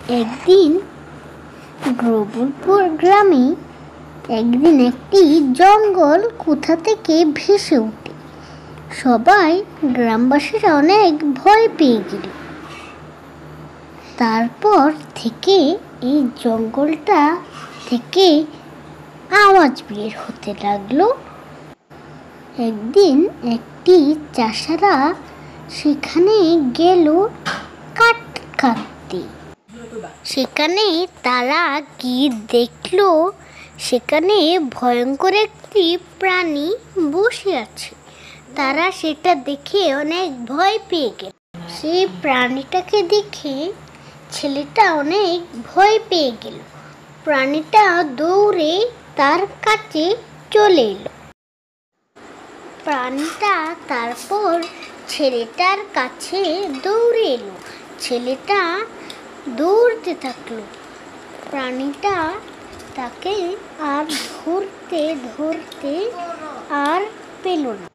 একদিন গ্রবলপুর গ্রামে একটি জঙ্গল কোথা থেকে ভেসে ওঠে। সবাই গ্রামবাসীরা অনেক ভয় পেয়ে গেল। তারপর থেকে এই জঙ্গলটা থেকে আওয়াজ বের হতে লাগলো। একদিন একটি চাষারা সেখানে গেল কাঠ কাটতে। সেখানে তারা কি দেখলো, সেখানে ভয়ঙ্কর একটি প্রাণী বসে আছে। তারা সেটা দেখে অনেক ভয় পেয়ে গেল। সেই প্রাণীটাকে দেখে ছেলেটা অনেক ভয় পেয়ে গেল। প্রাণীটা দৌড়ে তার কাছে চলে এলো। প্রাণীটা তারপর ছেলেটার কাছে দৌড়ে এলো। ছেলেটা দৌড়তে থাকলো। প্রাণীটা তাকে আর ধরতে আর পেল না।